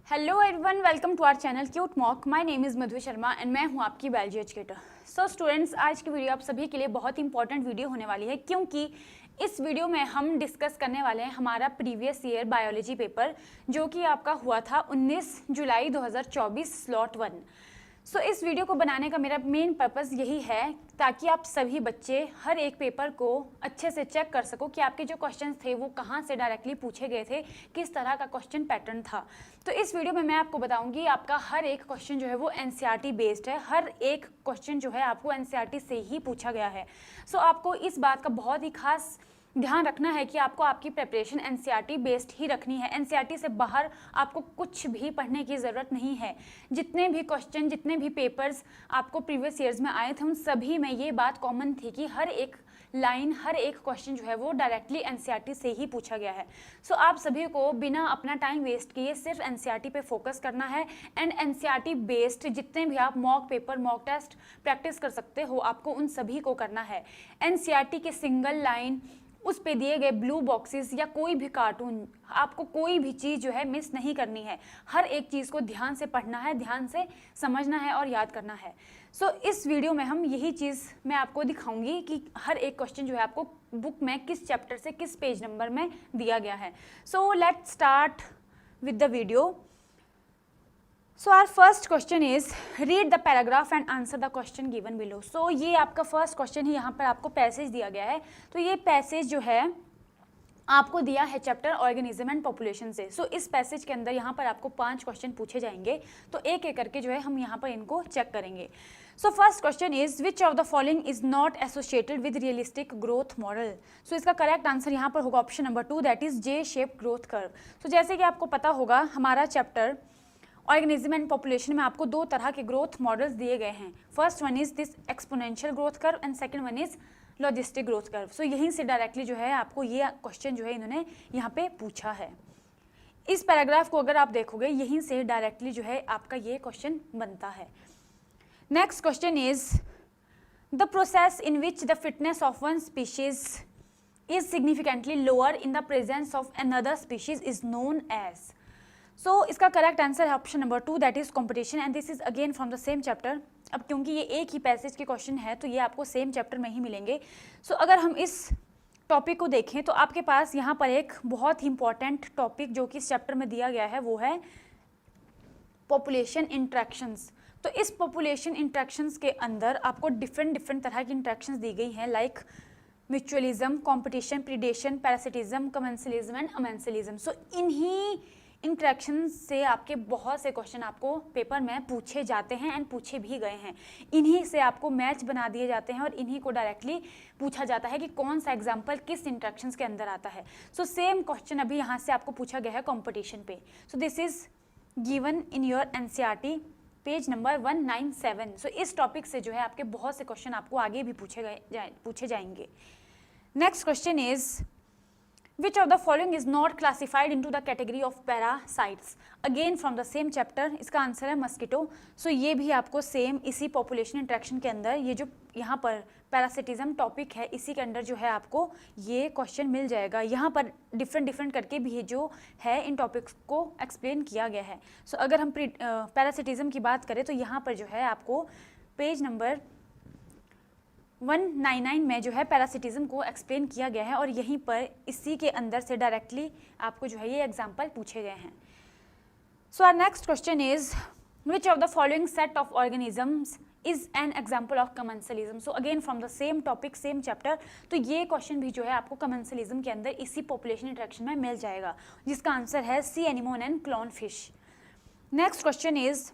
Hello everyone, welcome to our channel cute mock. My name is Madhu Sharma and मैं हूं आपकी biology educator. So students, आज की video आप सभी के लिए बहुत इंपॉर्टेंट वीडियो होने वाली है, क्योंकि इस वीडियो में हम डिस्कस करने वाले हैं हमारा प्रीवियस ईयर बायोलॉजी पेपर जो कि आपका हुआ था 19 जुलाई 2024 स्लॉट 1। सो इस वीडियो को बनाने का मेरा मेन पर्पस यही है ताकि आप सभी बच्चे हर एक पेपर को अच्छे से चेक कर सको कि आपके जो क्वेश्चंस थे वो कहाँ से डायरेक्टली पूछे गए थे, किस तरह का क्वेश्चन पैटर्न था। तो इस वीडियो में मैं आपको बताऊंगी आपका हर एक क्वेश्चन जो है वो एनसीईआरटी बेस्ड है, हर एक क्वेश्चन जो है आपको एनसीईआरटी से ही पूछा गया है। सो आपको इस बात का बहुत ही खास ध्यान रखना है कि आपको आपकी प्रिपरेशन एनसीईआरटी बेस्ड ही रखनी है। एनसीईआरटी से बाहर आपको कुछ भी पढ़ने की ज़रूरत नहीं है। जितने भी क्वेश्चन, जितने भी पेपर्स आपको प्रीवियस ईयर्स में आए थे, उन सभी में ये बात कॉमन थी कि हर एक लाइन, हर एक क्वेश्चन जो है वो डायरेक्टली एनसीईआरटी से ही पूछा गया है। सो आप सभी को बिना अपना टाइम वेस्ट किए सिर्फ एनसीईआरटी पे फोकस करना है एंड एनसीईआरटी बेस्ड जितने भी आप mock paper, mock test practice कर सकते हो, आपको उन सभी को करना है। एनसीईआरटी के सिंगल लाइन, उस पे दिए गए ब्लू बॉक्सेस या कोई भी कार्टून, आपको कोई भी चीज़ जो है मिस नहीं करनी है। हर एक चीज़ को ध्यान से पढ़ना है, ध्यान से समझना है और याद करना है। सो इस वीडियो में हम यही चीज़ मैं आपको दिखाऊंगी कि हर एक क्वेश्चन जो है आपको बुक में किस चैप्टर से किस पेज नंबर में दिया गया है। So let's start with the video. So our first question is read the paragraph and answer the question given below. So ये आपका फर्स्ट क्वेश्चन है, यहाँ पर आपको पैसेज दिया गया है। तो ये पैसेज जो है आपको दिया है चैप्टर ऑर्गेनिज्म एंड पॉपुलेशन से। सो इस पैसेज के अंदर यहाँ पर आपको 5 क्वेश्चन पूछे जाएंगे, तो एक एक करके जो है हम यहाँ पर इनको चेक करेंगे। So first question is which of the following is not associated with realistic growth model. So इसका करेक्ट आंसर यहाँ पर होगा option number 2, that is J shape growth curve. So जैसे कि आपको पता होगा हमारा चैप्टर ऑर्गेनिज्म एंड पॉपुलेशन में आपको 2 तरह के ग्रोथ मॉडल्स दिए गए हैं। First one is this exponential growth curve and second one is logistic growth curve. So यहीं से डायरेक्टली जो है आपको ये क्वेश्चन जो है इन्होंने यहाँ पे पूछा है। इस पैराग्राफ को अगर आप देखोगे यहीं से डायरेक्टली जो है आपका ये क्वेश्चन बनता है। Next question is the process in which the fitness of one species is significantly lower in the presence of another species is known as. So इसका करेक्ट आंसर है option number 2, that is competition and this is again from the same chapter. अब क्योंकि ये एक ही passage के question है तो ये आपको सेम चैप्टर में ही मिलेंगे। सो अगर हम इस टॉपिक को देखें तो आपके पास यहाँ पर एक बहुत ही इंपॉर्टेंट टॉपिक जो कि इस चैप्टर में दिया गया है वो है पॉपुलेशन इंट्रैक्शंस। तो इस पॉपुलेशन इंट्रैक्शंस के अंदर आपको डिफरेंट तरह की इंट्रैक्शंस दी गई हैं, like mutualism, competition, predation, parasitism, commensalism and amensalism. So इन्हीं इंट्रैक्शन से आपके बहुत से क्वेश्चन आपको पेपर में पूछे जाते हैं एंड पूछे भी गए हैं। इन्हीं से आपको मैच बना दिए जाते हैं और इन्हीं को डायरेक्टली पूछा जाता है कि कौन सा एग्जाम्पल किस इंट्रैक्शंस के अंदर आता है। सो सेम क्वेश्चन अभी यहाँ से आपको पूछा गया है कंपटीशन पे। So this is given in your NCERT page number 197। सो इस टॉपिक से जो है आपके बहुत से क्वेश्चन आपको आगे भी पूछे जाएंगे। Next question is Which of the following is not classified into the category of parasites? Again from the same chapter, इसका आंसर है मस्कीटो। सो ये भी आपको सेम इसी पॉपुलेशन इंट्रैक्शन के अंदर ये जो यहाँ पर पैरासिटिज्म टॉपिक है इसी के अंदर जो है आपको ये क्वेश्चन मिल जाएगा। यहाँ पर डिफरेंट करके भी जो है इन टॉपिक्स को एक्सप्लेन किया गया है। सो अगर हम पैरासिटिज्म की बात करें तो यहाँ पर जो है आपको पेज नंबर 199 में जो है पैरासिटिज्म को एक्सप्लेन किया गया है और यहीं पर इसी के अंदर से डायरेक्टली आपको जो है ये एग्जाम्पल पूछे गए हैं। So our next question is which of the following set of organisms is an example of commensalism. So again from the same topic, same chapter. तो ये क्वेश्चन भी जो है आपको कमेंसलिज्म के अंदर इसी पॉपुलेशन इंट्रैक्शन में मिल जाएगा, जिसका आंसर है सी anemone and clone fish. Next question is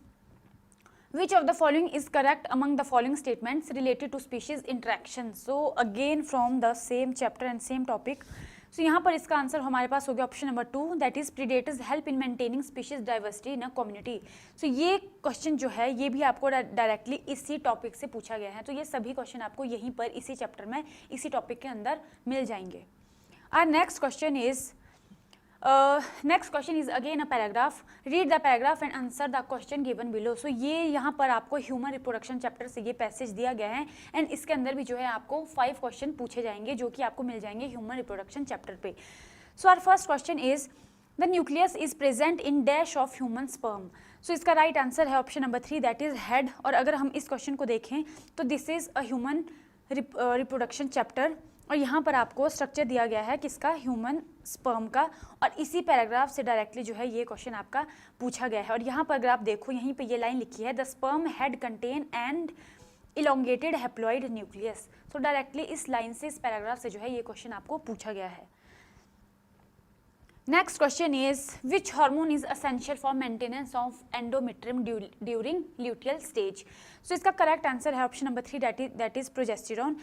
Which of the following is correct among the following statements related to species interaction? So again from the same chapter and same topic. So यहाँ पर इसका answer हमारे पास हो गया option number 2, that is predators help in maintaining species diversity in a community. So ये question जो है ये भी आपको डायरेक्टली इसी टॉपिक से पूछा गया है। तो ये सभी क्वेश्चन आपको यहीं पर इसी चैप्टर में इसी टॉपिक के अंदर मिल जाएंगे। Our next question is next question is again a paragraph. Read the paragraph and answer the question given below. So ये यहाँ पर आपको ह्यूमन रिप्रोडक्शन चैप्टर से ये पैसेज दिया गया है एंड इसके अंदर भी जो है आपको 5 क्वेश्चन पूछे जाएंगे जो कि आपको मिल जाएंगे ह्यूमन रिप्रोडक्शन चैप्टर पे। So our first question is the nucleus is present in dash of human sperm. So इसका राइट आंसर है option number 3 that is head. और अगर हम इस क्वेश्चन को देखें तो this is a human reproduction chapter और यहाँ पर आपको स्ट्रक्चर दिया गया है किसका, ह्यूमन स्पर्म का। और इसी पैराग्राफ से डायरेक्टली जो है ये क्वेश्चन आपका पूछा गया है। और यहाँ पर अगर आप देखो यहीं पे ये लाइन लिखी है, the sperm head contain and elongated haploid nucleus. So directly इस लाइन से, इस पैराग्राफ से जो है ये क्वेश्चन आपको पूछा गया है। Next question is which hormone is essential for maintenance of endometrium during luteal stage. So इसका करेक्ट आंसर है option number 3 that is progesterone.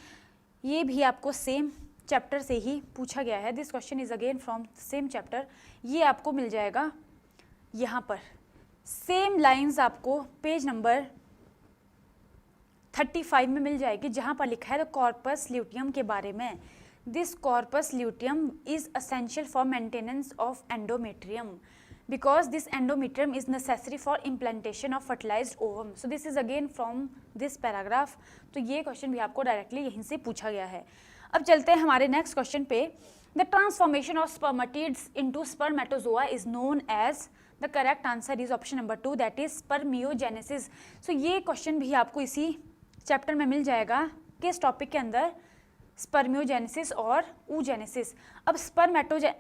ये भी आपको सेम चैप्टर से ही पूछा गया है। This question is again from same chapter. ये आपको मिल जाएगा यहाँ पर, सेम लाइंस आपको पेज नंबर 35 में मिल जाएगी, जहाँ पर लिखा है द कॉर्पस ल्यूटियम के बारे में। This corpus luteum is essential for maintenance of endometrium because this endometrium is necessary for implantation of fertilized ovum. So this is again from this paragraph. तो ये क्वेश्चन भी आपको डायरेक्टली यहीं से पूछा गया है। अब चलते हैं हमारे नेक्स्ट क्वेश्चन पे। The transformation of spermatids into spermatozoa is known as, the correct answer is option number 2 that is spermiogenesis. So ये क्वेश्चन भी आपको इसी चैप्टर में मिल जाएगा, किस टॉपिक के अंदर, स्पर्मियोजेनेसिस और oogenesis। अब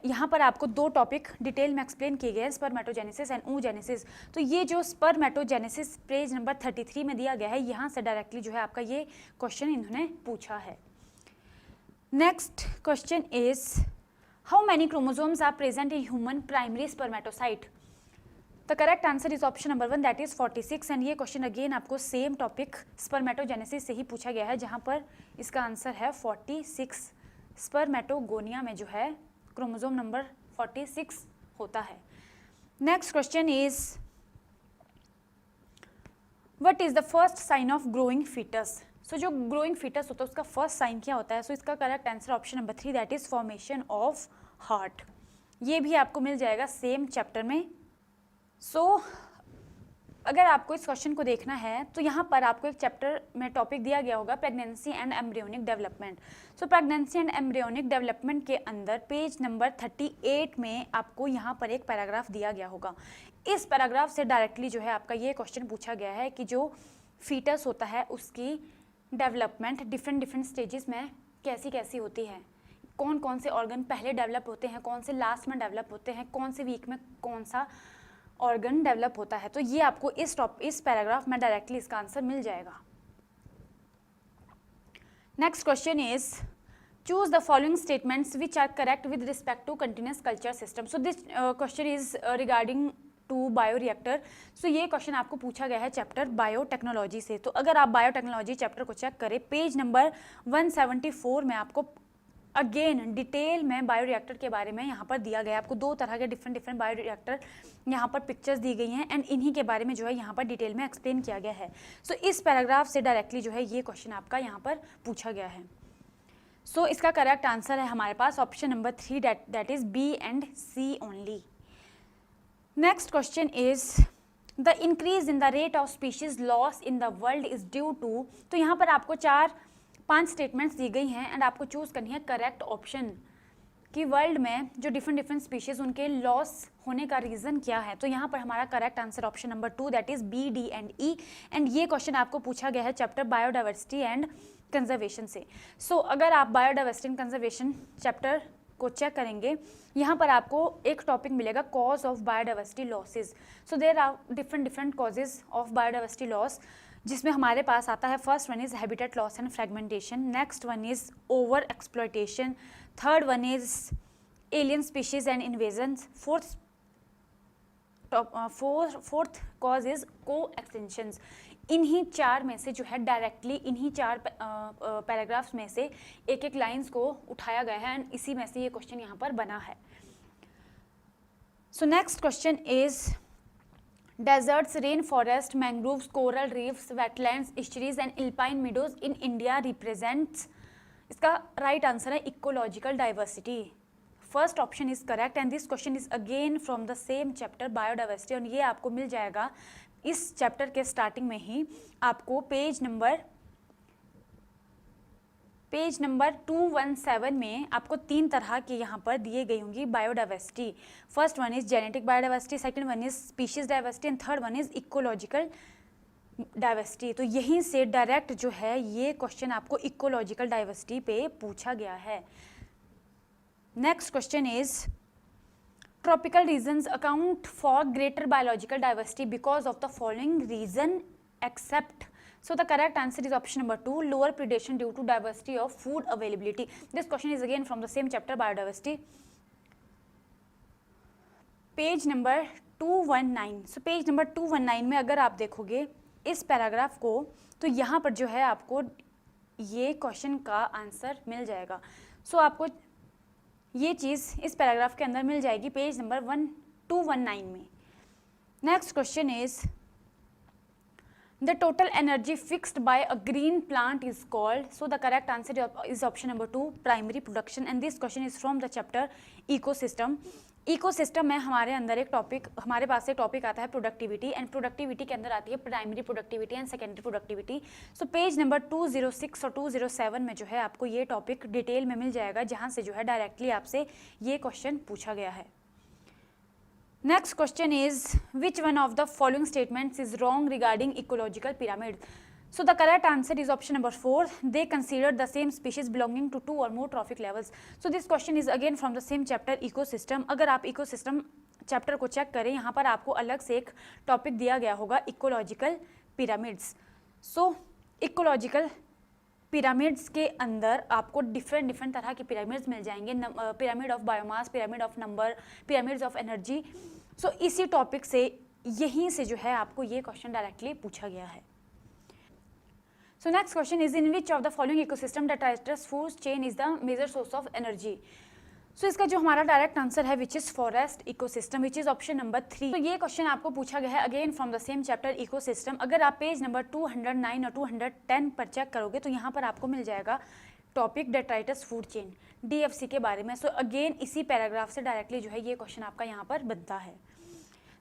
यहाँ पर आपको दो टॉपिक डिटेल में एक्सप्लेन किए गए हैं, स्पर्मेटोजेनेसिस एंड oogenesis। तो ये जो स्पर्मेटोजेनेसिस पेज नंबर 33 में दिया गया है, यहाँ से डायरेक्टली जो है आपका ये क्वेश्चन इन्होंने पूछा है। Next question is how many chromosomes are present in human primary spermatocyte. The correct answer is option number 1 that is 46। And ये क्वेश्चन अगेन आपको सेम टॉपिक स्पर्मेटोजेनेसिस से ही पूछा गया है, जहाँ पर इसका आंसर है 46। स्पर्मेटोगोनिया में जो है क्रोमोसोम नंबर 46 होता है। Next question is what is the first sign of growing foetus. So जो ग्रोइंग फीटस होता है उसका फर्स्ट साइन क्या होता है। सो इसका correct answer option number 3 that is formation of heart. ये भी आपको मिल जाएगा सेम चैप्टर में। अगर आपको इस क्वेश्चन को देखना है तो यहाँ पर आपको एक चैप्टर में टॉपिक दिया गया होगा pregnancy and embryonic development. So pregnancy and embryonic development के अंदर पेज नंबर 38 में आपको यहाँ पर एक पैराग्राफ दिया गया होगा। इस पैराग्राफ से डायरेक्टली जो है आपका ये क्वेश्चन पूछा गया है कि जो फीटस होता है उसकी डेवलपमेंट डिफरेंट स्टेजेस में कैसी होती है, कौन कौन से ऑर्गन पहले डेवलप होते हैं, कौन से लास्ट में डेवलप होते हैं, कौन से वीक में कौन सा ऑर्गन डेवलप होता है। तो ये आपको इस पैराग्राफ में डायरेक्टली इसका आंसर मिल जाएगा। Next question is choose the following statements which are correct with respect to continuous culture system. So this question is regarding to bioreactor. So ये क्वेश्चन आपको पूछा गया है चैप्टर बायोटेक्नोलॉजी से। तो अगर आप बायोटेक्नोलॉजी चैप्टर को चेक करें, पेज नंबर 174 में आपको अगेन डिटेल में बायोरिएक्टर के बारे में यहाँ पर दिया गया है। आपको दो तरह के डिफरेंट बायोरिएक्टर यहाँ पर पिक्चर्स दी गई हैं एंड इन्हीं के बारे में जो है यहाँ पर डिटेल में एक्सप्लेन किया गया है। सो इस पैराग्राफ से डायरेक्टली जो है ये क्वेश्चन आपका यहाँ पर पूछा गया है। सो इसका करेक्ट आंसर है हमारे पास option number 3 that is B and C only. Next question is the increase in the rate of species loss in the world is due to. तो यहाँ पर आपको 5 स्टेटमेंट्स दी गई हैं एंड आपको चूज करनी है करेक्ट ऑप्शन कि वर्ल्ड में जो डिफरेंट स्पीशीज उनके लॉस होने का रीजन क्या है। तो यहाँ पर हमारा correct answer option number 2 that is B, D and E. And ये क्वेश्चन आपको पूछा गया है चैप्टर बायोडाइवर्सिटी एंड कंजर्वेशन से। सो अगर आप बायोडाइवर्सिटी एंड कंजर्वेशन चैप्टर को चेक करेंगे, यहाँ पर आपको एक टॉपिक मिलेगा cause of biodiversity losses. So there are different causes of biodiversity loss, जिसमें हमारे पास आता है first one is habitat loss and fragmentation, next one is over exploitation, third one is alien species and invasion, fourth cause is co extinction. इन्हीं 4 में से जो है डायरेक्टली इन्हीं 4 पैराग्राफ्स में से एक लाइंस को उठाया गया है एंड इसी में से ये क्वेश्चन यहाँ पर बना है। So next question is deserts, rainforest, mangroves, coral reefs, wetlands, estuaries and alpine meadows in India represents। इसका right answer है ecological diversity। First option is correct and this question is again from the same chapter biodiversity और ये आपको मिल जाएगा इस chapter के starting में ही। आपको पेज नंबर पेज नंबर 217 में आपको 3 तरह के यहाँ पर दिए गई होंगी biodiversity. First one is genetic biodiversity, second one is species diversity and third one is ecological diversity. तो यहीं से डायरेक्ट जो है ये क्वेश्चन आपको इकोलॉजिकल डाइवर्सिटी पे पूछा गया है। Next question is tropical regions account for greater biological diversity because of the following reason except. So the correct answer is option number 2, lower predation due to diversity of food availability. This question is again from the same chapter, biodiversity. Page number 219. So page number 219 में अगर आप देखोगे इस paragraph को तो यहाँ पर जो है आपको ये क्वेश्चन का आंसर मिल जाएगा। So आपको ये चीज़ इस पैराग्राफ के अंदर मिल जाएगी पेज नंबर 219 में। Next question is the total energy fixed by a green plant is called, so the correct answer is option number 2, primary production, and this question is from the chapter ecosystem. Ecosystem में हमारे पास एक topic आता है productivity, and productivity के अंदर आती है primary productivity and secondary productivity. So page number 206 और 207 में जो है आपको ये टॉपिक डिटेल में मिल जाएगा, जहाँ से जो है डायरेक्टली आपसे ये क्वेश्चन पूछा गया है। Next question is which one of the following statements is wrong regarding ecological pyramid? So the correct answer is option number 4. They considered the same species belonging to 2 or more trophic levels. So this question is again from the same chapter ecosystem. अगर आप ecosystem chapter को check करें, यहाँ पर आपको अलग से एक टॉपिक दिया गया होगा ecological pyramids. So ecological pyramids के अंदर आपको डिफरेंट तरह के पिरामिड्स मिल जाएंगे, pyramid of biomass, pyramid of number, pyramids of energy. So इसी टॉपिक से यहीं से जो है आपको ये क्वेश्चन डायरेक्टली पूछा गया है। So next question is in which of the following ecosystem detritus food chain is the major source of energy. So इसका जो हमारा डायरेक्ट आंसर है which is forest ecosystem, which is option number 3। तो ये question आपको पूछा गया है again from the same chapter ecosystem. अगर आप पेज नंबर 209 और 210 पर चेक करोगे तो यहाँ पर आपको मिल जाएगा topic detritus food chain, DFC के बारे में। सो अगेन इसी पैराग्राफ से डायरेक्टली जो है ये क्वेश्चन आपका यहाँ पर बनता है।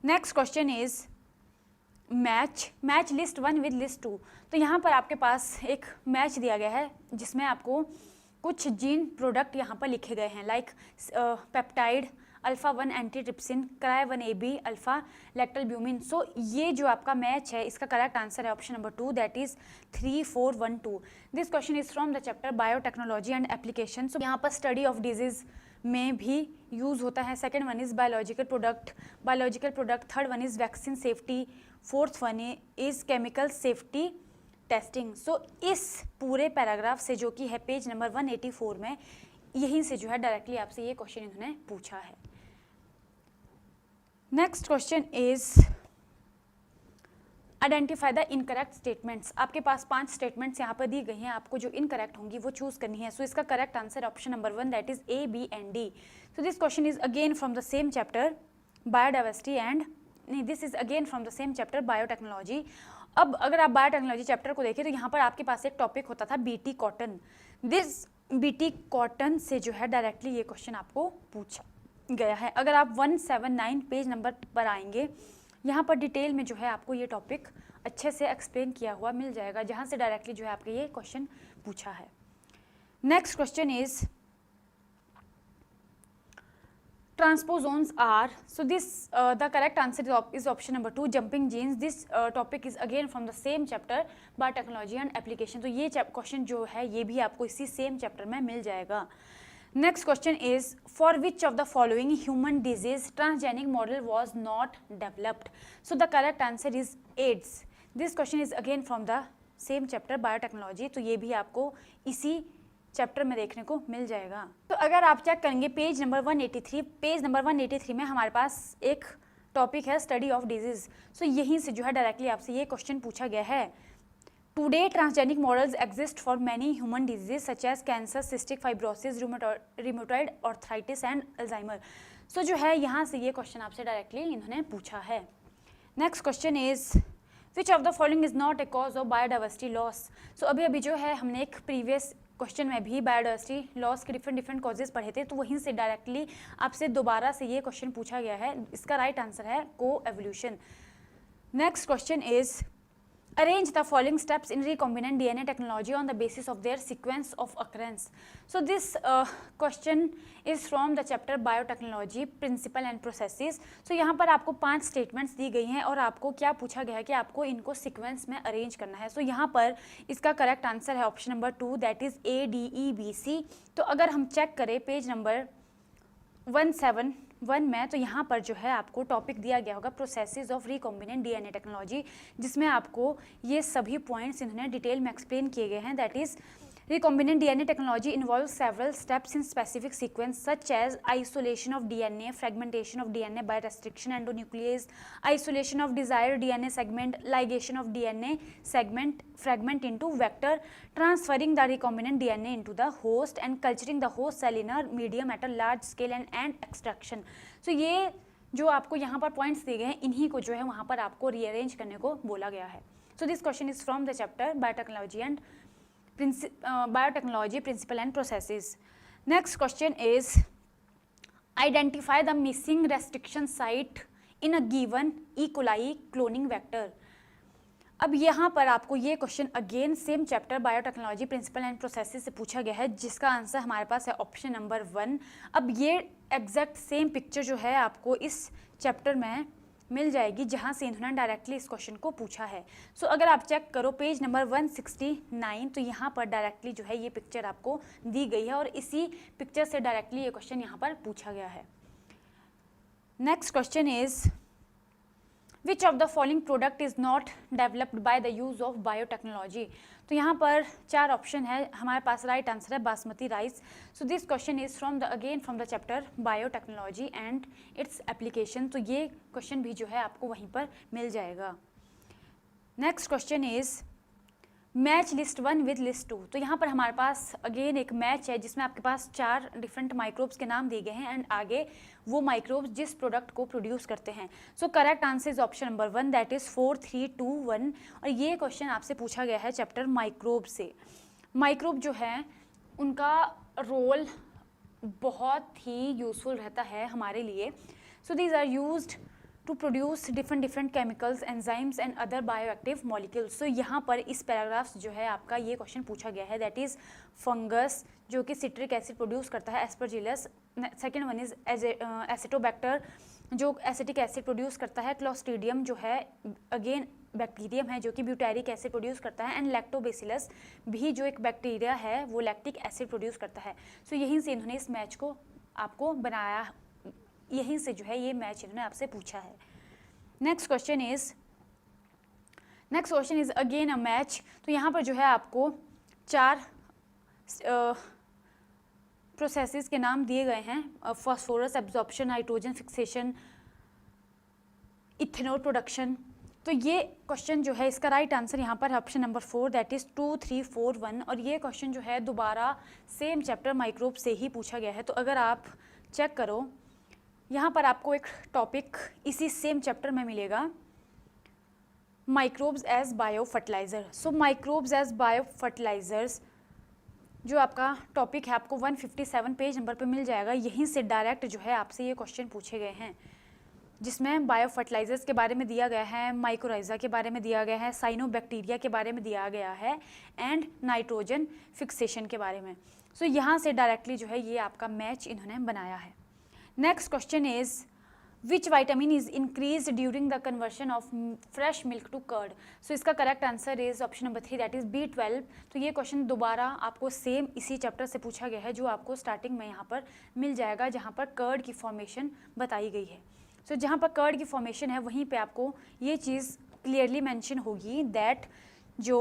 Next question is match list 1 with list 2। तो यहाँ पर आपके पास एक मैच दिया गया है जिसमें आपको कुछ जीन प्रोडक्ट यहाँ पर लिखे गए हैं, like peptide, alpha one antitrypsin, cry one A B, alpha lactalbumin. So ये जो आपका मैच है इसका करेक्ट आंसर है option number 2, that is 3412। This question is from the chapter biotechnology and application. So यहाँ पर स्टडी ऑफ डिजीज में भी यूज होता है। Second one is biological product, third one is vaccine safety, fourth one is chemical safety testing. So इस पूरे paragraph से जो कि है पेज नंबर 184 में, यहीं से जो है डायरेक्टली आपसे ये क्वेश्चन इन्होंने पूछा है। Next question is identify the incorrect statements. आपके पास 5 स्टेटमेंट्स यहाँ पर दी गई हैं, आपको जो इनकरेक्ट होंगी वो चूज करनी है। सो इसका correct answer option number 1, that is A, B and D। So this question is again from the same chapter biodiversity and this is again from the same chapter biotechnology. अब अगर आप biotechnology chapter को देखें तो यहाँ पर आपके पास एक टॉपिक होता था BT cotton. This BT cotton से जो है डायरेक्टली ये क्वेश्चन आपको पूछा गया है। अगर आप 179 पेज नंबर पर आएंगे, यहाँ पर डिटेल में जो है आपको ये टॉपिक अच्छे से एक्सप्लेन किया हुआ मिल जाएगा, जहाँ से डायरेक्टली जो है आपके ये क्वेश्चन पूछा है। Next question is transposons are, so this the correct answer is option number 2, jumping genes. This topic is again from the same chapter biotechnology and application। तो ये क्वेश्चन जो है ये भी आपको इसी सेम चैप्टर में मिल जाएगा। Next question is for which of the following human disease transgenic model was not developed. So the correct answer is AIDS. This question is again from the same chapter biotechnology. तो ये भी आपको इसी chapter में देखने को मिल जाएगा। तो अगर आप चेक करेंगे पेज नंबर 183, पेज नंबर 183 में हमारे पास एक टॉपिक है स्टडी ऑफ डिजीज। सो यहीं से जो है डायरेक्टली आपसे ये क्वेश्चन पूछा गया है। Today transgenic models exist for many human disease such as cancer, cystic fibrosis, rheumatoid arthritis and Alzheimer. So जो है यहाँ से ये क्वेश्चन आपसे डायरेक्टली इन्होंने पूछा है। Next question is which of the following is not a cause of biodiversity loss. So अभी जो है हमने एक प्रीवियस क्वेश्चन में भी बायोडाइवर्सिटी लॉस के डिफरेंट कॉजेज पढ़े थे, तो वहीं से डायरेक्टली आपसे दोबारा से ये क्वेश्चन पूछा गया है। इसका राइट आंसर है को evolution. Next question is arrange the following steps in recombinant DNA technology on the basis of their sequence of occurrence. So this question is from the chapter biotechnology principle and processes. So यहाँ पर आपको 5 statements दी गई हैं और आपको क्या पूछा गया है कि आपको इनको सीक्वेंस में अरेंज करना है. So यहाँ पर इसका करेक्ट आंसर है option number 2, that is ADEBC. तो अगर हम चेक करें पेज नंबर 171 में, तो यहाँ पर जो है आपको टॉपिक दिया गया होगा processes of recombinant DNA technology, जिसमें आपको ये सभी पॉइंट्स इन्होंने डिटेल में एक्सप्लेन किए गए हैं. That is recombinant DNA technology involves several steps in specific sequence such as isolation of DNA, fragmentation of DNA by restriction endonuclease, isolation of desired DNA segment, ligation of DNA fragment into vector, transferring the recombinant DNA into the host and culturing the host cell in a medium at a large scale and extraction. So ये जो आपको यहाँ पर points दिए गए हैं इन्हीं को जो है वहाँ पर आपको रीअरेंज करने को बोला गया है. सो this question is from the chapter biotechnology and biotechnology principle and processes. Next question is identify the missing restriction site in a given E. coli cloning vector. अब यहाँ पर आपको ये question again same chapter biotechnology principle and processes से पूछा गया है, जिसका आंसर हमारे पास है ऑप्शन नंबर 1. अब ये एग्जैक्ट सेम पिक्चर जो है आपको इस चैप्टर में मिल जाएगी जहाँ से इन्होंने डायरेक्टली इस क्वेश्चन को पूछा है. सो अगर आप चेक करो पेज नंबर 169, तो यहाँ पर डायरेक्टली जो है ये पिक्चर आपको दी गई है और इसी पिक्चर से डायरेक्टली ये क्वेश्चन यहाँ पर पूछा गया है. Next question is which of the following product is not developed by the use of biotechnology. तो यहाँ पर 4 ऑप्शन है हमारे पास. राइट आंसर है basmati rice. So this question is from the chapter biotechnology and its application. तो ये question भी जो है आपको वहीं पर मिल जाएगा. Next question is match list 1 with list 2. तो यहाँ पर हमारे पास अगेन एक मैच है जिसमें आपके पास 4 डिफरेंट माइक्रोब्स के नाम दिए गए हैं एंड आगे वो माइक्रोब्स जिस प्रोडक्ट को प्रोड्यूस करते हैं. सो correct answer is option number 1, that is 4, 3, 2, 1. और ये क्वेश्चन आपसे पूछा गया है चैप्टर माइक्रोब से. माइक्रोब जो है उनका रोल बहुत ही यूजफुल रहता है हमारे लिए. So these are used to produce different chemicals, enzymes and other bioactive molecules. So यहाँ पर इस पैराग्राफ जो है आपका ये क्वेश्चन पूछा गया है, दैट इज फंगस जो कि सिट्रिक एसिड प्रोड्यूस करता है Aspergillus. Second one is Acetobacter जो एसिटिक एसिड प्रोड्यूस करता है. क्लोस्ट्रीडियम जो है अगेन बैक्टीरियम है जो कि ब्यूटारिक एसिड प्रोड्यूस करता है. एंड लैक्टोबैसिलस भी जो एक बैक्टीरिया है वो लैक्टिक एसिड प्रोड्यूस करता है. सो यहीं से इन्होंने इस मैच को आपको बनाया, यहीं से जो है ये मैच इन्होंने आपसे पूछा है. Next question is again a match. तो यहाँ पर जो है आपको 4 प्रोसेसेस के नाम दिए गए हैं. Phosphorus absorption, nitrogen fixation, ethanol production. तो ये क्वेश्चन जो है इसका राइट आंसर यहाँ पर ऑप्शन नंबर 4, दैट इज 2, 3, 4, 1. और ये क्वेश्चन जो है दोबारा सेम चैप्टर माइक्रोब से ही पूछा गया है. तो अगर आप चेक करो यहाँ पर आपको एक टॉपिक इसी सेम चैप्टर में मिलेगा, माइक्रोब्स एज बायो फर्टिलाइज़र. सो माइक्रोब्स एज बायो फर्टिलाइजर्स जो आपका टॉपिक है आपको 157 पेज नंबर पे मिल जाएगा. यहीं से डायरेक्ट जो है आपसे ये क्वेश्चन पूछे गए हैं जिसमें बायो फर्टिलाइजर्स के बारे में दिया गया है, माइक्रोराइजा के बारे में दिया गया है, साइनोबैक्टीरिया के बारे में दिया गया है एंड नाइट्रोजन फिक्सेशन के बारे में. सो यहाँ से डायरेक्टली जो है ये आपका मैच इन्होंने बनाया है. Next question is which vitamin is increase during the conversion of fresh milk to curd. So इसका correct answer is option number 3, that is B12. तो ये क्वेश्चन दोबारा आपको सेम इसी चैप्टर से पूछा गया है जो आपको स्टार्टिंग में यहाँ पर मिल जाएगा जहाँ पर कर्ड की फॉर्मेशन बताई गई है. सो जहाँ पर कर्ड की फॉर्मेशन है वहीं पे आपको ये चीज़ क्लियरली मेंशन होगी दैट जो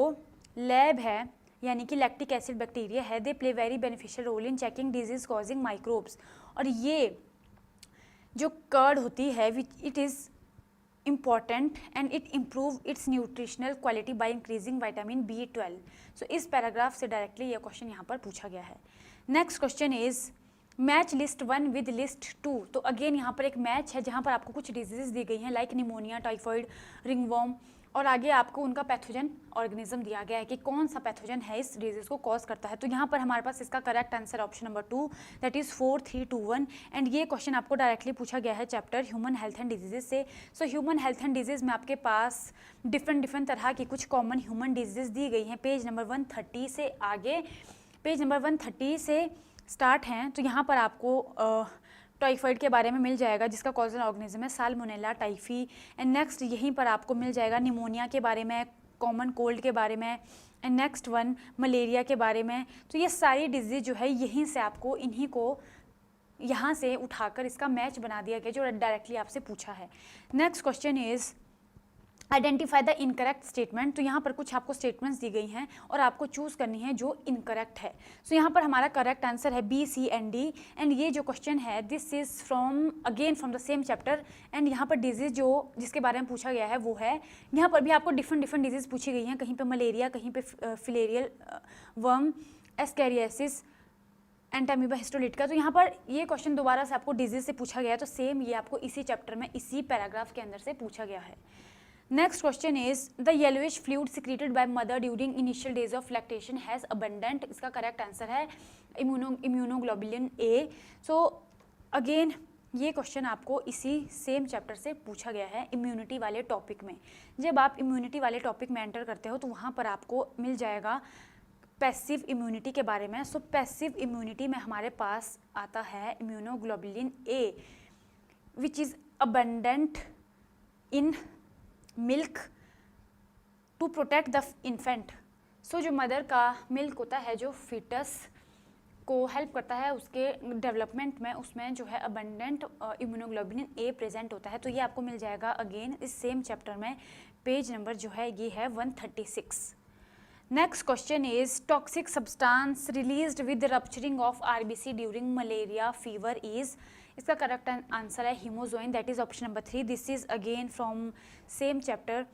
लैब है यानी कि लैक्टिक एसिड बैक्टीरिया है, they play very beneficial role in checking disease causing microbes. और ये जो कर्ड होती है it is important and it improve its nutritional quality by increasing vitamin B12. So इस पैराग्राफ से डायरेक्टली ये क्वेश्चन यहाँ पर पूछा गया है. Next question is match list 1 with list 2। तो अगेन यहाँ पर एक मैच है जहाँ पर आपको कुछ डिजीजेस दी गई हैं लाइक निमोनिया, टाइफाइड, रिंगवॉर्म, और आगे आपको उनका पैथोजन ऑर्गेनिज्म दिया गया है कि कौन सा पैथोजन है इस डिजीज को कॉज करता है। तो यहाँ पर हमारे पास इसका correct answer option number 2 that is 4321। And ये क्वेश्चन आपको डायरेक्टली पूछा गया है chapter human health and diseases से। So human health and disease में आपके पास डिफरेंट तरह की कुछ कॉमन ह्यूमन डिजीजेज दी गई हैं। पेज नंबर 130 से आगे, पेज नंबर 130 से स्टार्ट हैं। तो यहाँ पर आपको टाइफाइड के बारे में मिल जाएगा जिसका कॉजल ऑर्गेनिज्म है साल्मोनेला टाइफी। एंड नेक्स्ट यहीं पर आपको मिल जाएगा निमोनिया के बारे में, कॉमन कोल्ड के बारे में, एंड नेक्स्ट वन मलेरिया के बारे में। तो ये सारी डिजीज जो है यहीं से आपको इन्हीं को यहाँ से उठाकर इसका मैच बना दिया गया जो डायरेक्टली आपसे पूछा है। Next question is identify the incorrect statement. तो यहाँ पर कुछ आपको स्टेटमेंट्स दी गई हैं और आपको चूज करनी है जो इनकरेक्ट है। सो यहाँ पर हमारा करेक्ट आंसर है B, C and D. And ये जो क्वेश्चन है this is from again from the same chapter. And यहाँ पर डिजीज जो जिसके बारे में पूछा गया है वो है, यहाँ पर भी आपको डिफरेंट डिजीज पूछी गई हैं, कहीं पे मलेरिया, कहीं पे filarial worm, ascariasis, Entamoeba histolytica. तो यहाँ पर ये क्वेश्चन दोबारा से आपको डिजीज से पूछा गया है, तो सेम ये आपको इसी चैप्टर में इसी पैराग्राफ के अंदर से पूछा गया है। Next question is the yellowish fluid secreted by mother during initial days of lactation has abundant। इसका करेक्ट आंसर है इम्यूनोग्लोबुलिन A। सो अगेन ये क्वेश्चन आपको इसी सेम चैप्टर से पूछा गया है इम्यूनिटी वाले टॉपिक में। जब आप इम्यूनिटी वाले टॉपिक में एंटर करते हो तो वहाँ पर आपको मिल जाएगा पैसिव इम्यूनिटी के बारे में। सो पैसिव इम्यूनिटी में हमारे पास आता है immunoglobulin A which is abundant in milk to protect the infant. So जो मदर का मिल्क होता है जो फीटस को हेल्प करता है उसके डेवलपमेंट में, उसमें जो है अबंडेंट इम्यूनोग्लोबुलिन A प्रेजेंट होता है। तो ये आपको मिल जाएगा अगेन इस सेम चैप्टर में, पेज नंबर जो है ये है 136। Next question is toxic substance released with rupturing of RBC during malaria fever is. इसका करेक्ट आंसर है hemozoin that is option number 3। This is again from same chapter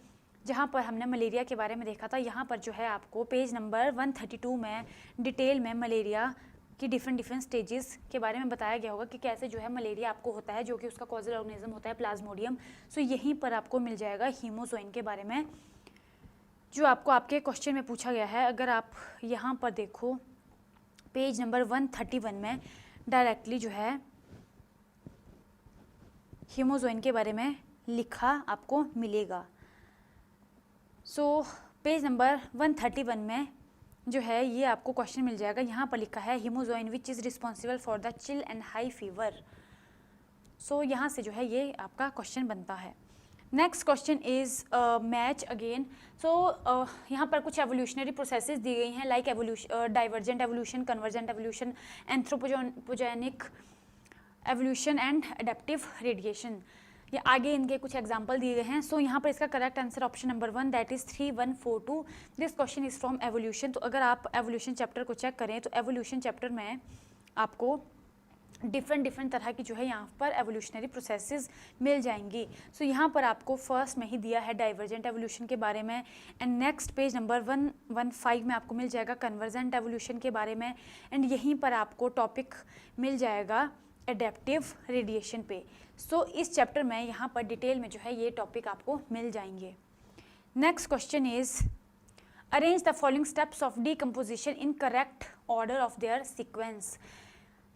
जहाँ पर हमने मलेरिया के बारे में देखा था। यहाँ पर जो है आपको पेज नंबर 132 में डिटेल में मलेरिया की डिफरेंट स्टेजेस के बारे में बताया गया होगा कि कैसे जो है मलेरिया आपको होता है, जो कि उसका कॉजल ऑर्गेनिज्म होता है प्लाज्मोडियम। सो यहीं पर आपको मिल जाएगा हीमोजोइन के बारे में जो आपको आपके क्वेश्चन में पूछा गया है। अगर आप यहाँ पर देखो पेज नंबर 131 में डायरेक्टली जो है हीमोजोइन के बारे में लिखा आपको मिलेगा। सो पेज नंबर 131 में जो है ये आपको क्वेश्चन मिल जाएगा। यहाँ पर लिखा है haemozoin which is responsible for the chill and high fever. So यहाँ से जो है ये आपका क्वेश्चन बनता है। Next question is match again. So यहाँ पर कुछ एवोल्यूशनरी प्रोसेसेस दी गई हैं like divergent evolution, convergent evolution, anthropogenic evolution and adaptive radiation. ये आगे इनके कुछ एग्जाम्पल दिए गए हैं। सो यहाँ पर इसका correct answer option number 1 that is 3142। This question is from evolution. तो अगर आप एवोल्यूशन चैप्टर को चेक करें तो एवोल्यूशन चैप्टर में आपको डिफरेंट तरह की जो है यहाँ पर एवोल्यूशनरी प्रोसेसेस मिल जाएंगी। सो यहाँ पर आपको फर्स्ट में ही दिया है डाइवर्जेंट एवोल्यूशन के बारे में। एंड नेक्स्ट पेज नंबर 115 में आपको मिल जाएगा कन्वर्जेंट एवोल्यूशन के बारे में। एंड यहीं पर आपको टॉपिक मिल जाएगा एडेप्टिव रेडिएशन पे। सो इस चैप्टर में यहाँ पर डिटेल में जो है ये टॉपिक आपको मिल जाएंगे। Next question is arrange the following steps of decomposition in correct order of their sequence.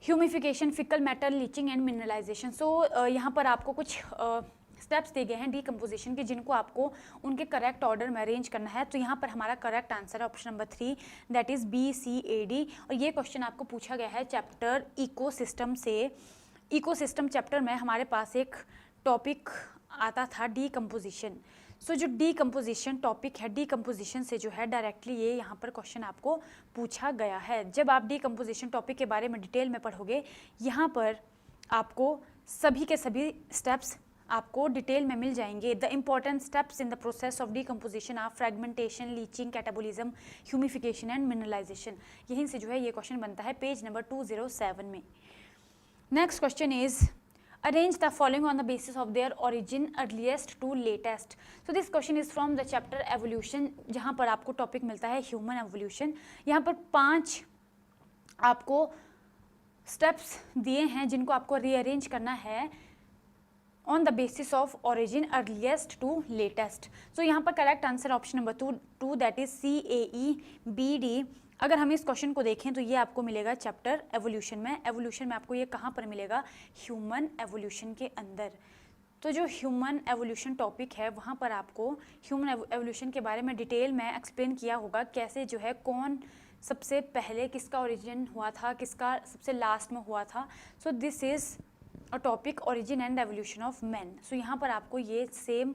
Humification, fickle metal, leaching and mineralization. So यहाँ पर आपको कुछ स्टेप्स दिए गए हैं डीकम्पोजिशन के जिनको आपको उनके करेक्ट ऑर्डर में अरेंज करना है। तो यहाँ पर हमारा करेक्ट आंसर है option number 3 that is BCAD। और ये क्वेश्चन आपको पूछा गया है चैप्टर इकोसिस्टम से। इकोसिस्टम चैप्टर में हमारे पास एक टॉपिक आता था डीकम्पोजिशन। सो जो डीकम्पोजिशन टॉपिक है, डीकम्पोजिशन से जो है डायरेक्टली ये यहाँ पर क्वेश्चन आपको पूछा गया है। जब आप डीकम्पोजिशन टॉपिक के बारे में डिटेल में पढ़ोगे यहाँ पर आपको सभी के सभी स्टेप्स आपको डिटेल में मिल जाएंगे। The important steps in the process of decomposition are fragmentation, leaching, catabolism, humification and mineralisation. यहीं से जो है ये क्वेश्चन बनता है पेज नंबर 207 में। Next question is arrange the following on the basis of their origin earliest to latest. So this question is from the chapter evolution जहाँ पर आपको टॉपिक मिलता है ह्यूमन एवोल्यूशन। यहाँ पर 5 आपको स्टेप्स दिए हैं जिनको आपको रीअरेंज करना है on the basis of origin earliest to latest. So यहाँ पर correct answer option number two that is CAEBD। अगर हम इस क्वेश्चन को देखें तो ये आपको मिलेगा चैप्टर एवोल्यूशन में। एवोल्यूशन में आपको ये कहाँ पर मिलेगा? ह्यूमन एवोल्यूशन के अंदर। तो जो ह्यूमन एवोल्यूशन टॉपिक है वहाँ पर आपको ह्यूमन एवोल्यूशन के बारे में डिटेल में एक्सप्लेन किया होगा, कैसे जो है कौन सबसे पहले, किसका ओरिजिन हुआ था, किसका सबसे लास्ट में हुआ था। So this is a topic origin and evolution of man. So यहाँ पर आपको ये सेम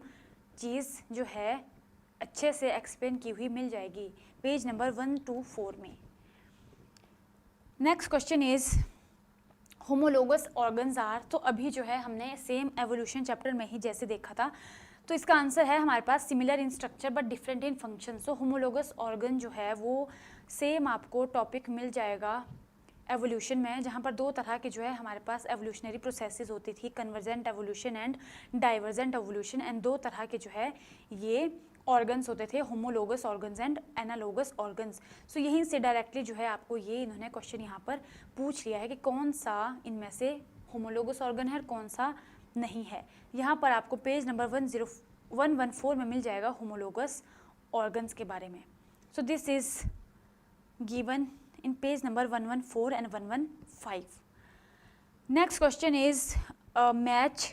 चीज़ जो है अच्छे से एक्सप्लेन की हुई मिल जाएगी पेज नंबर 124 में। Next question is homologous organs are. तो अभी जो है हमने सेम एवोल्यूशन चैप्टर में ही जैसे देखा था, तो इसका आंसर है हमारे पास similar in structure but different in function. So homologous organ जो है वो सेम आपको टॉपिक मिल जाएगा एवोल्यूशन में, जहाँ पर दो तरह के जो है हमारे पास एवोल्यूशनरी प्रोसेसेस होती थी, convergent evolution and divergent evolution. And दो तरह के जो है ये ऑर्गन्स होते थे, homologous organs and analogous organs. So यहीं से डायरेक्टली जो है आपको ये इन्होंने क्वेश्चन यहाँ पर पूछ लिया है कि कौन सा इनमें से होमोलोगस ऑर्गन है और कौन सा नहीं है। यहाँ पर आपको पेज नंबर 114 में मिल जाएगा होमोलोगस ऑर्गन्स के बारे में। So this is given in page number 114 and 115. Next question is match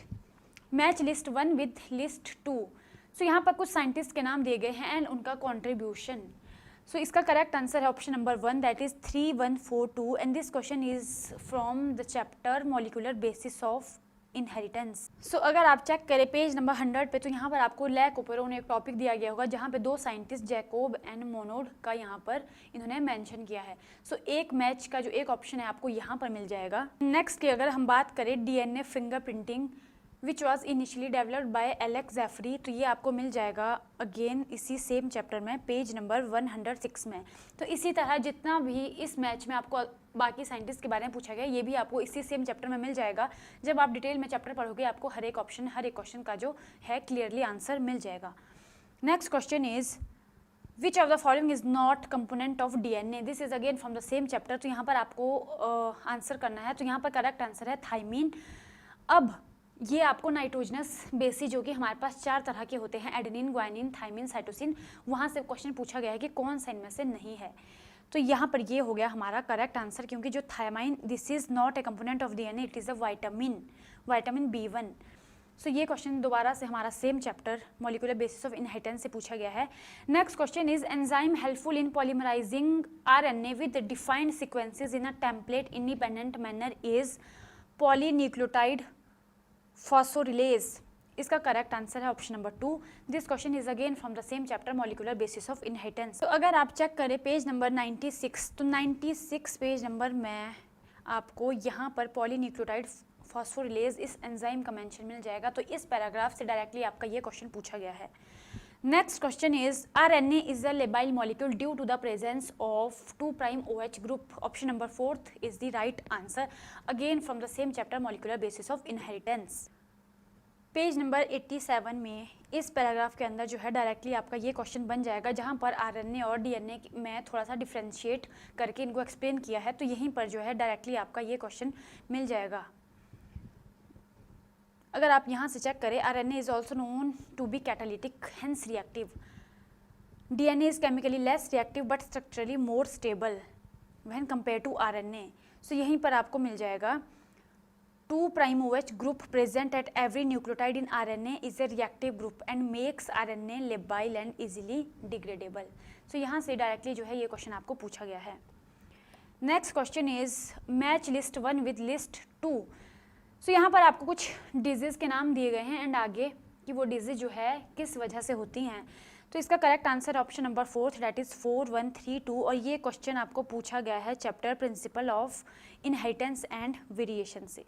list 1 with list 2. So यहाँ पर कुछ साइंटिस्ट के नाम दिए गए हैं एंड उनका कॉन्ट्रीब्यूशन। सो इसका करेक्ट आंसर है option number 1 that is 3142 and this question is from the chapter molecular basis of inheritance. So अगर आप चेक करें पेज नंबर 100 पे, तो यहाँ पर आपको ले कूपरोन एक टॉपिक दिया गया होगा जहाँ पे दो साइंटिस्ट जैकोब एंड मोनोड का यहाँ पर इन्होंने मेंशन किया है। सो एक मैच का जो एक ऑप्शन है आपको यहाँ पर मिल जाएगा। नेक्स्ट की अगर हम बात करें DNA fingerprinting which was initially developed by Alex Jeffrey, तो ये आपको मिल जाएगा अगेन इसी सेम चैप्टर में पेज नंबर 106 में। तो इसी तरह जितना भी इस मैच में आपको बाकी साइंटिस्ट के बारे में पूछा गया ये भी आपको इसी सेम चैप्टर में मिल जाएगा। जब आप डिटेल में चैप्टर पढ़ोगे आपको हर एक क्वेश्चन का जो है क्लियरली आंसर मिल जाएगा। Next question is which of the following is not component of DNA। This is again from the same chapter. तो यहाँ पर आपको आंसर करना है। तो यहाँ पर करेक्ट आंसर है थाइमीन। अब ये आपको नाइट्रोजनस बेसिस जो कि हमारे पास 4 तरह के होते हैं, एडेनिन, ग्वानिन, थाइमिन, साइटोसिन, वहाँ से क्वेश्चन पूछा गया है कि कौन सा इनमें से नहीं है। तो यहाँ पर ये हो गया हमारा करेक्ट आंसर, क्योंकि जो thymine this is not a component of DNA, it is a vitamin B1। So ये क्वेश्चन दोबारा से हमारा same chapter molecular basis of inheritance से पूछा गया है। Next question is enzyme helpful in polymerizing RNA with defined sequences in a template independent manner is polynucleotide phosphorylase. इसका correct answer है option number 2। This question is again from the same chapter molecular basis of inheritance. तो अगर आप check करें page number 96, तो 96 page number में आपको यहाँ पर पॉलीन्यूक्लियोटाइड फॉस्फोरिलेज इस एंजाइम का मेंशन मिल जाएगा। तो इस पैराग्राफ से डायरेक्टली आपका ये क्वेश्चन पूछा गया है। Next question is RNA is a labile molecule due to the presence of 2' OH group. Option number 4 is the right answer again from the same chapter molecular basis of inheritance. Page number 87 में इस paragraph के अंदर जो है directly आपका ये question बन जाएगा, जहाँ पर RNA और DNA में थोड़ा सा डिफ्रेंशिएट करके इनको एक्सप्लेन किया है। तो यहीं पर जो है डायरेक्टली आपका ये क्वेश्चन मिल जाएगा। अगर आप यहाँ से चेक करें, RNA is also known to be catalytic hence reactive. DNA is chemically less reactive but structurally more stable when compare to RNA। सो यहीं पर आपको मिल जाएगा 2' OH group present at every nucleotide in RNA is a reactive group and makes RNA labile and easily degradable। So यहाँ से directly जो है ये क्वेश्चन आपको पूछा गया है। Next question is match list 1 with list 2। सो यहाँ पर आपको कुछ डिजीज़ के नाम दिए गए हैं एंड आगे कि वो डिजीज़ जो है किस वजह से होती हैं। तो इसका correct answer option number 4 that is 4132 और ये क्वेश्चन आपको पूछा गया है chapter principal of inheritance and variation से।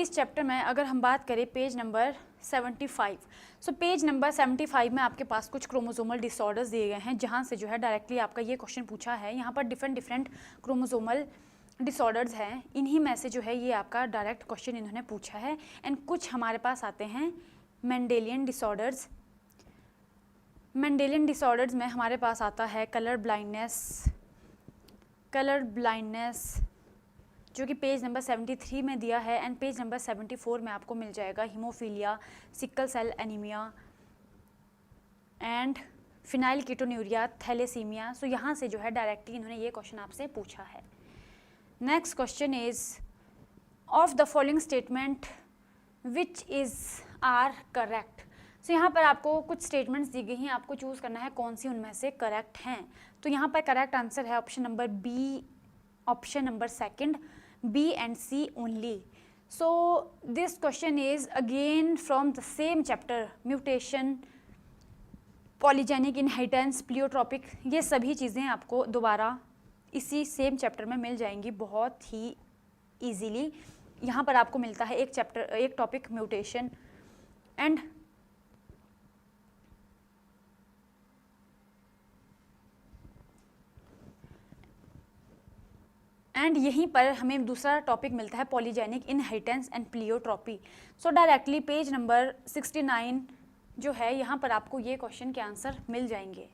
इस चैप्टर में अगर हम बात करें page number 75, so page number 75 में आपके पास कुछ क्रोमोसोमल डिसऑर्डर्स दिए गए हैं, जहाँ से जो है डायरेक्टली आपका ये क्वेश्चन पूछा है। यहाँ पर डिफरेंट क्रोमोसोमल डिसऑर्डर्स हैं, इन्हीं में से जो है ये आपका डायरेक्ट क्वेश्चन इन्होंने पूछा है। एंड कुछ हमारे पास आते हैं मेंडेलियन डिसऑर्डर्स। मेंडेलियन डिसऑर्डर्स में हमारे पास आता है कलर ब्लाइंडनेस, जो कि पेज नंबर 73 में दिया है, एंड पेज नंबर 74 में आपको मिल जाएगा haemophilia, sickle cell anaemia and phenyl ketonuria, thalassaemia. सो यहाँ से जो है डायरेक्टली इन्होंने ये क्वेश्चन आपसे पूछा है। Next question is of the following statement which is are correct. So यहाँ पर आपको कुछ स्टेटमेंट्स दी गई हैं, आपको चूज करना है कौन सी उनमें से करेक्ट हैं। तो यहाँ पर करेक्ट आंसर है option number B, option number second, B and C only. So this question is again from the same chapter, mutation, polygenic inheritance, pleiotropic. ये सभी चीज़ें आपको दोबारा इसी सेम चैप्टर में मिल जाएंगी बहुत ही इजीली। यहाँ पर आपको मिलता है एक चैप्टर, एक टॉपिक म्यूटेशन एंड यहीं पर हमें दूसरा टॉपिक मिलता है polygenic inheritance and pleiotropy. So directly page number 69 जो है यहाँ पर आपको ये क्वेश्चन के आंसर मिल जाएंगे।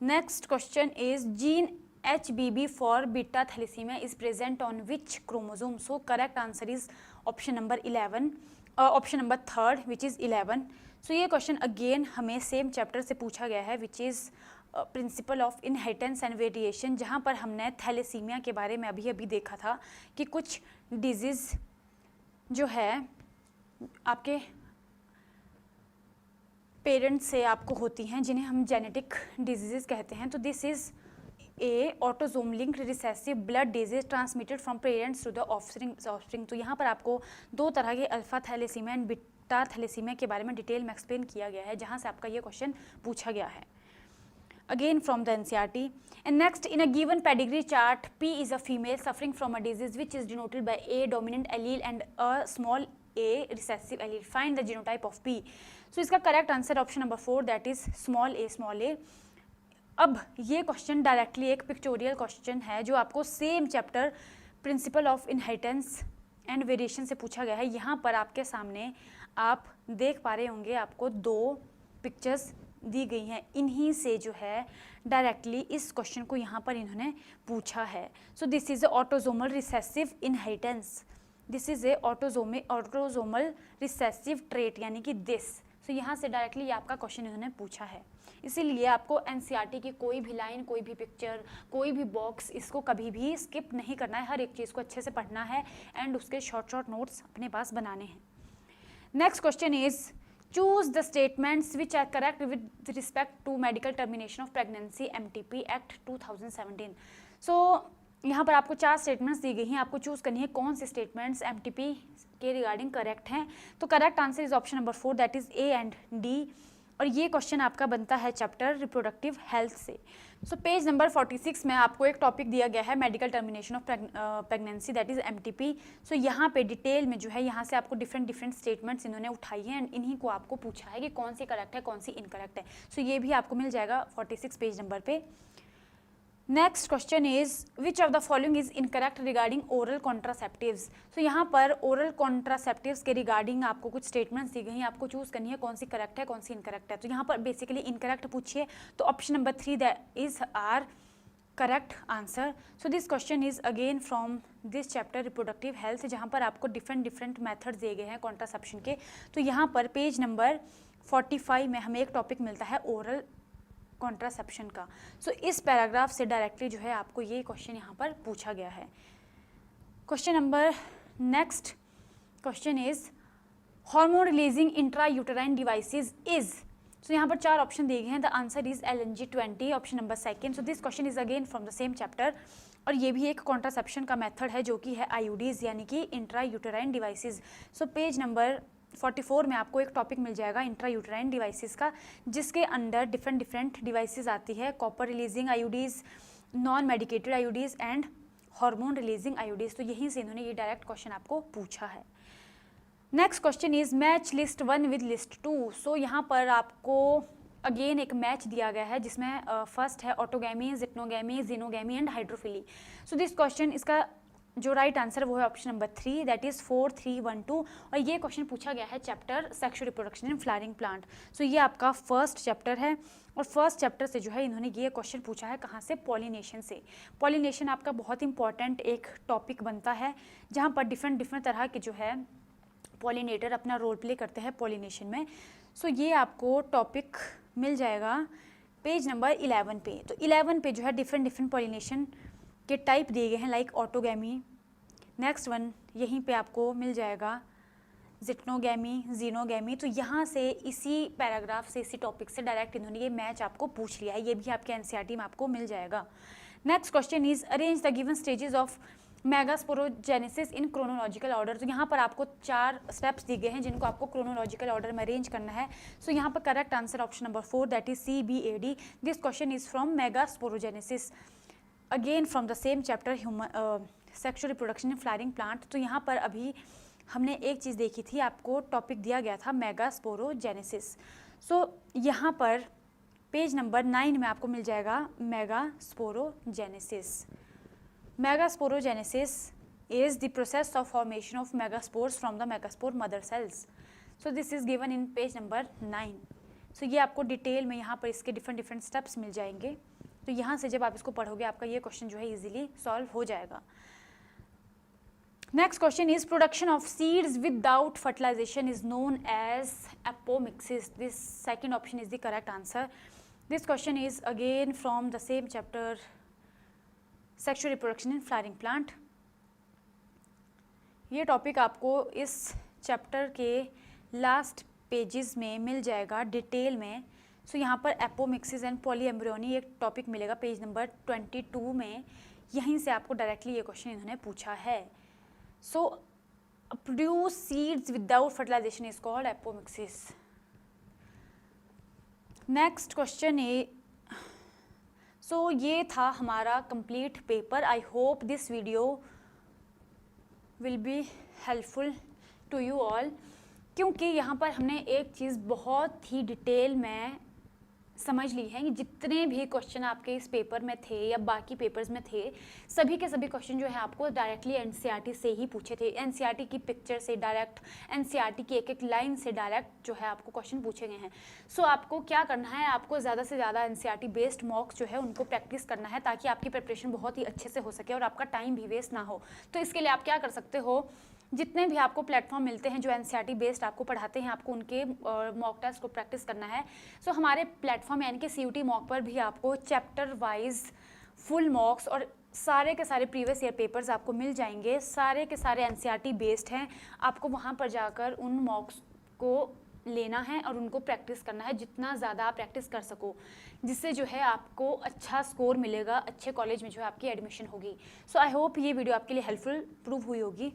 Next question is gene HBB for beta thalassaemia is present on which chromosome. So correct answer is option number 11, option number third which is 11। सो ये क्वेश्चन अगेन हमें सेम चैप्टर से पूछा गया है which is principle of inheritance and variation, जहाँ पर हमने थैलेसीमिया के बारे में अभी अभी देखा था कि कुछ डिजीज़ जो है आपके पेरेंट्स से आपको होती हैं जिन्हें हम जेनेटिक डिजीज़ कहते हैं। तो this is a autosome linked recessive blood disease transmitted from parents to the offspring. तो यहाँ पर आपको दो तरह के alpha thalassaemia and beta thalassaemia के बारे में डिटेल में एक्सप्लेन किया गया है, जहाँ से आपका ये क्वेश्चन पूछा गया है again from the NCERT. And next, in a given pedigree chart, P is a female suffering from a disease which is denoted by A dominant allele and a small a recessive allele. Find the genotype of P. So इसका correct answer option number 4, that is small a. अब ये question directly एक pictorial question है जो आपको same chapter principal of inheritance and variation से पूछा गया है। यहाँ पर आपके सामने आप देख पा रहे होंगे आपको दो पिक्चर्स दी गई हैं, इन्हीं से जो है डायरेक्टली इस क्वेश्चन को यहाँ पर इन्होंने पूछा है। So this is a autosomal recessive inheritance, this is a autosomal recessive trait यानी कि दिस। सो यहाँ से डायरेक्टली ये आपका क्वेश्चन इन्होंने पूछा है, इसीलिए आपको एनसीईआरटी की कोई भी लाइन, कोई भी पिक्चर, कोई भी बॉक्स, इसको कभी भी स्किप नहीं करना है, हर एक चीज़ को अच्छे से पढ़ना है एंड उसके शॉर्ट नोट्स अपने पास बनाने हैं। Next question is choose the statements which are correct with respect to medical termination of pregnancy MTP Act 2017। so यहाँ पर आपको 4 स्टेटमेंट्स दी गई हैं, आपको चूज करनी है कौन से स्टेटमेंट्स MTP के रिगार्डिंग करेक्ट हैं। तो correct answer is option number 4, that is A and D, और ये क्वेश्चन आपका बनता है चैप्टर रिप्रोडक्टिव हेल्थ से। सो पेज नंबर 46 में आपको एक टॉपिक दिया गया है medical termination of pregnancy, that is MTP। सो यहाँ पे डिटेल में जो है यहाँ से आपको डिफरेंट स्टेटमेंट्स इन्होंने उठाई हैं एंड इन्हीं को आपको पूछा है कि कौन सी करेक्ट है कौन सी इनकरेक्ट है। सो ये भी आपको मिल जाएगा 46 पेज नंबर पे। Next question is which of the following is incorrect regarding oral contraceptives. So यहाँ पर ओरल कॉन्ट्रासेप्टिव्स के रिगार्डिंग आपको कुछ स्टेटमेंट्स दी गई हैं, आपको चूज करनी है कौन सी करेक्ट है कौन सी इनकरेक्ट है। तो यहाँ पर बेसिकली इनकरेक्ट पूछिए, तो option number 3 that is are correct answer. So this question is again from this chapter reproductive health, जहाँ पर आपको डिफरेंट मेथड्स दिए गए हैं कॉन्ट्रासेप्शन के। तो यहाँ पर पेज नंबर 45 में हमें एक टॉपिक मिलता है ओरल कॉन्ट्रासेप्शन का। सो इस पैराग्राफ से डायरेक्टली जो है आपको ये क्वेश्चन यहाँ पर पूछा गया है। Question number next question is hormone releasing intra uterine devices is. So यहाँ पर 4 ऑप्शन दिए गए हैं, the answer is LNG20, option number 2। So this question is again from the same chapter, और ये भी एक कॉन्ट्रासेप्शन का मेथड है जो कि है IUDs यानी कि intra uterine devices. So page number 44 में आपको एक टॉपिक मिल जाएगा इंट्रा यूटेराइन डिवाइसेस का, जिसके अंडर डिफरेंट डिवाइसेस आती है, copper releasing IUDs, non medicated IUDs and hormone releasing IUDs। तो यहीं से इन्होंने ये डायरेक्ट क्वेश्चन आपको पूछा है। Next question is match list 1 with list 2। सो यहाँ पर आपको अगेन एक मैच दिया गया है जिसमें फर्स्ट है autogamy, geitonogamy, xenogamy and hydrophily. So this question, इसका जो राइट आंसर वो है ऑप्शन नंबर 3, दैट इज 4312। और ये क्वेश्चन पूछा गया है chapter sexual reproduction in flowering plant. So ये आपका फर्स्ट चैप्टर है और फर्स्ट चैप्टर से जो है इन्होंने ये क्वेश्चन पूछा है कहाँ से, पॉलिनेशन से। पॉलिनेशन आपका बहुत इंपॉर्टेंट एक टॉपिक बनता है जहाँ पर डिफरेंट तरह के जो है पॉलिनेटर अपना रोल प्ले करते हैं पॉलिनेशन में। सो ये आपको टॉपिक मिल जाएगा पेज नंबर 11 पे। तो 11 पे जो है डिफरेंट पॉलिनेशन के टाइप दिए गए हैं, लाइक ऑटोगैमी। नेक्स्ट वन यहीं पे आपको मिल जाएगा जिटनोगैमी, जीनोगैमी। तो यहाँ से इसी पैराग्राफ से, इसी टॉपिक से डायरेक्ट इन्होंने ये मैच आपको पूछ लिया है, ये भी आपके एनसीईआरटी में आपको मिल जाएगा। Next question is arrange the given stages of megasporogenesis in chronological order. तो यहाँ पर आपको 4 स्टेप्स दिए गए हैं जिनको आपको क्रोनोलॉजिकल ऑर्डर में अरेंज करना है। सो यहाँ पर correct answer option number 4, that is CBAD। This question is from megasporogenesis, again from the same chapter human sexual reproduction in flowering plant. तो यहाँ पर अभी हमने एक चीज़ देखी थी, आपको टॉपिक दिया गया था मेगास्पोरोजेनेसिस। सो यहाँ पर पेज नंबर 9 में आपको मिल जाएगा megasporogenesis. Megasporogenesis is the process of formation of megaspores from the megaspore mother cells. So this is given in page number 9. So ये आपको डिटेल में यहाँ पर इसके डिफरेंट स्टेप्स मिल जाएंगे। तो यहाँ से जब आप इसको पढ़ोगे आपका ये क्वेश्चन जो है इजीली सॉल्व हो जाएगा। Next question is production of seeds without fertilisation is known as apomixis. This second option is the correct answer. This question is again from the same chapter sexual reproduction in flowering plant. ये topic आपको इस chapter के last pages में मिल जाएगा detail में। सो यहाँ पर एपोमिक्सिस एंड पॉलीएम्ब्रियोनी एक टॉपिक मिलेगा पेज नंबर 22 में। यहीं से आपको डायरेक्टली ये क्वेश्चन इन्होंने पूछा है। So produce seeds without fertilisation is called apomixis. Next question है, सो ये था हमारा complete paper. I hope this video will be helpful to you all, क्योंकि यहाँ पर हमने एक चीज़ बहुत ही डिटेल में समझ ली है कि जितने भी क्वेश्चन आपके इस पेपर में थे या बाकी पेपर्स में थे, सभी के सभी क्वेश्चन जो है आपको डायरेक्टली एनसीईआरटी से ही पूछे थे। एनसीईआरटी की पिक्चर से डायरेक्ट, एनसीईआरटी की एक लाइन से डायरेक्ट जो है आपको क्वेश्चन पूछे गए हैं। सो आपको क्या करना है, आपको ज़्यादा से ज़्यादा एनसीईआरटी बेस्ड मॉक्स जो है उनको प्रैक्टिस करना है ताकि आपकी प्रिपरेशन बहुत ही अच्छे से हो सके और आपका टाइम भी वेस्ट ना हो। तो इसके लिए आप क्या कर सकते हो, जितने भी आपको प्लेटफॉर्म मिलते हैं जो एनसीईआरटी बेस्ड आपको पढ़ाते हैं, आपको उनके मॉक टेस्ट को प्रैक्टिस करना है। सो हमारे प्लेटफॉर्म यानी कि CUT मॉक पर भी आपको चैप्टर वाइज फुल मॉक्स और सारे के सारे प्रीवियस ईयर पेपर्स आपको मिल जाएंगे। सारे के सारे एनसीईआरटी बेस्ड हैं। आपको वहाँ पर जाकर उन मॉक्स को लेना है और उनको प्रैक्टिस करना है, जितना ज़्यादा आप प्रैक्टिस कर सको, जिससे जो है आपको अच्छा स्कोर मिलेगा, अच्छे कॉलेज में जो है आपकी एडमिशन होगी। सो आई होप ये वीडियो आपके लिए हेल्पफुल प्रूव हुई होगी।